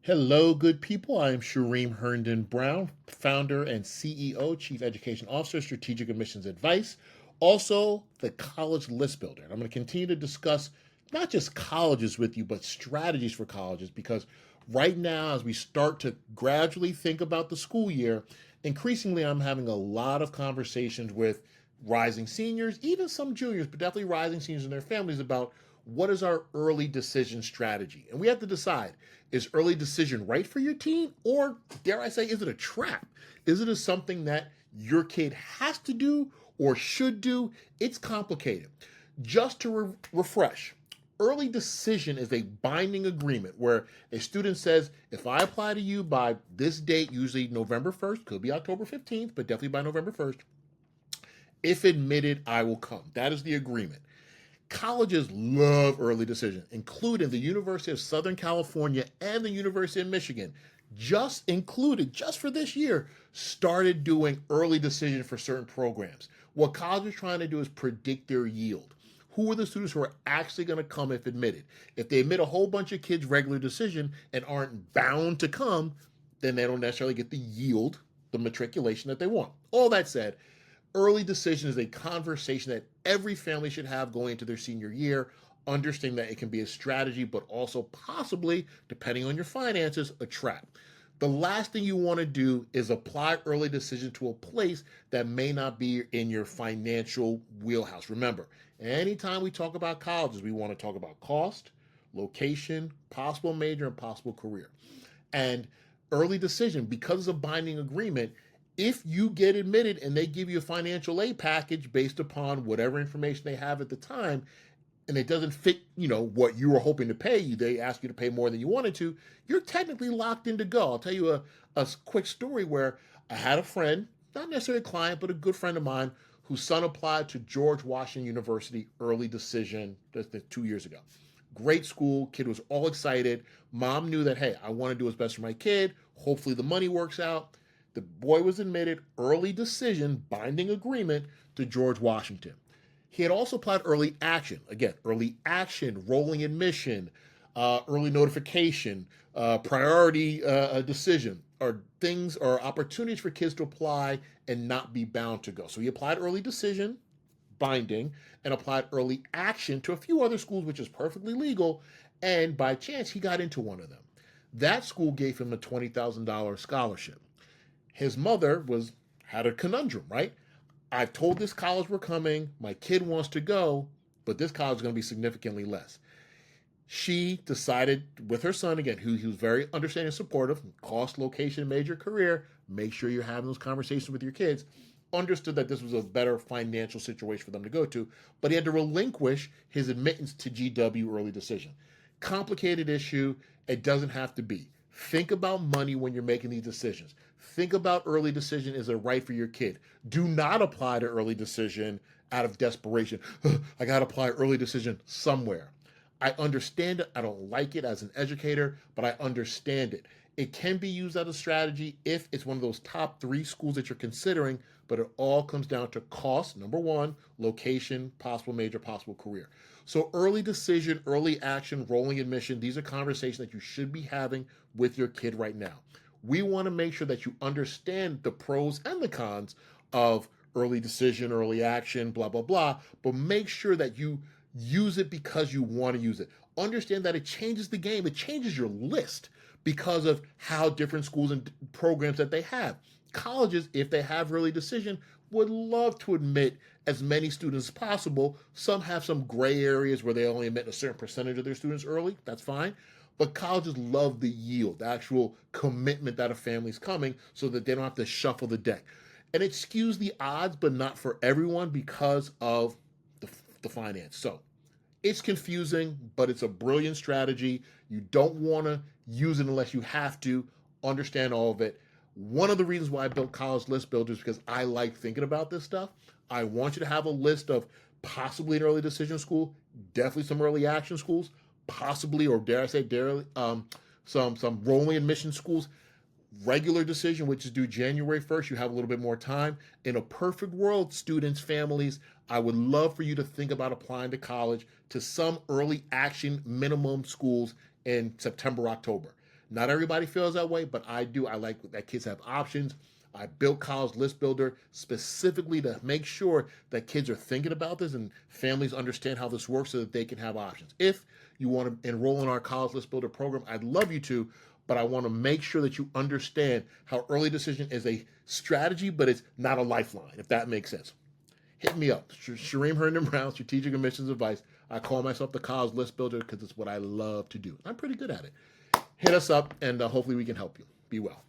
Hello, good people. I am Shereem Herndon-Brown, founder and CEO, Chief Education Officer, Strategic Admissions Advice, also the College List Builder. And I'm going to continue to discuss not just colleges with you, but strategies for colleges because right now, as we start to gradually think about the school year, increasingly I'm having a lot of conversations with rising seniors, even some juniors, but definitely rising seniors and their families about what is our early decision strategy. And we have to decide, is early decision right for your teen? Or dare I say, is it a trap? Is it something that your kid has to do or should do? It's complicated. Just to refresh, early decision is a binding agreement where a student says, if I apply to you by this date, usually November 1st, could be October 15th, but definitely by November 1st, if admitted, I will come. That is the agreement. Colleges love early decision, including the University of Southern California and the University of Michigan. Just for this year, started doing early decision for certain programs. What colleges are trying to do is predict their yield. Who are the students who are actually going to come if admitted? If they admit a whole bunch of kids regular decision and aren't bound to come, then they don't necessarily get the yield, the matriculation that they want. All that said, early decision is a conversation that every family should have going into their senior year, understanding that it can be a strategy, but also possibly, depending on your finances, a trap. The last thing you want to do is apply early decision to a place that may not be in your financial wheelhouse. Remember, anytime we talk about colleges, we want to talk about cost, location, possible major, and possible career. And early decision, because of binding agreement, if you get admitted and they give you a financial aid package based upon whatever information they have at the time, and it doesn't fit, what you were hoping to pay you, they ask you to pay more than you wanted to, you're technically locked in to go. I'll tell you a quick story where I had a friend, not necessarily a client, but a good friend of mine, whose son applied to George Washington University early decision 2 years ago. Great school, kid was all excited. Mom knew that, hey, I want to do what's best for my kid. Hopefully the money works out. The boy was admitted early decision, binding agreement to George Washington. He had also applied early action. Again, early action, rolling admission, early notification, priority decision are things or opportunities for kids to apply and not be bound to go. So he applied early decision, binding, and applied early action to a few other schools, which is perfectly legal. And by chance, he got into one of them. That school gave him a $20,000 scholarship. His mother had a conundrum, right? I've told this college we're coming. My kid wants to go, but this college is going to be significantly less. She decided with her son, again, who he was very understanding and supportive, cost, location, major, career, make sure you're having those conversations with your kids, understood that this was a better financial situation for them to go to, but he had to relinquish his admittance to GW early decision. Complicated issue. It doesn't have to be. Think about money when you're making these decisions. Think about early decision. Is it right for your kid? Do not apply to early decision out of desperation. I got to apply early decision somewhere. I understand it. I don't like it as an educator, but I understand it. It can be used as a strategy if it's one of those top 3 schools that you're considering, but it all comes down to cost, number 1, location, possible major, possible career. So early decision, early action, rolling admission, these are conversations that you should be having with your kid right now. We want to make sure that you understand the pros and the cons of early decision, early action, blah, blah, blah, but make sure that you use it because you want to use it. Understand that it changes the game. It changes your list because of how different schools and programs that they have. Colleges, if they have early decision, would love to admit as many students as possible. Some have some gray areas where they only admit a certain percentage of their students early. That's fine. But colleges love the yield, the actual commitment that a family's coming so that they don't have to shuffle the deck. And it skews the odds, but not for everyone because of the finance. So it's confusing, but it's a brilliant strategy. You don't want to use it unless you have to. Understand all of it. One of the reasons why I built College List Builder is because I like thinking about this stuff. I want you to have a list of possibly an early decision school, definitely some early action schools, possibly, or dare I say, some rolling admission schools. Regular decision, which is due January 1st, you have a little bit more time. In a perfect world, students, families, I would love for you to think about applying to college to some early action minimum schools in September, October. Not everybody feels that way, but I do. I like that kids have options. I built College List Builder specifically to make sure that kids are thinking about this and families understand how this works so that they can have options. If you want to enroll in our College List Builder program, I'd love you to, but I want to make sure that you understand how early decision is a strategy, but it's not a lifeline, if that makes sense. Hit me up. Shereem Herndon-Brown, Strategic Admissions Advice. I call myself the College List Builder because it's what I love to do. I'm pretty good at it. Hit us up, and hopefully we can help you. Be well.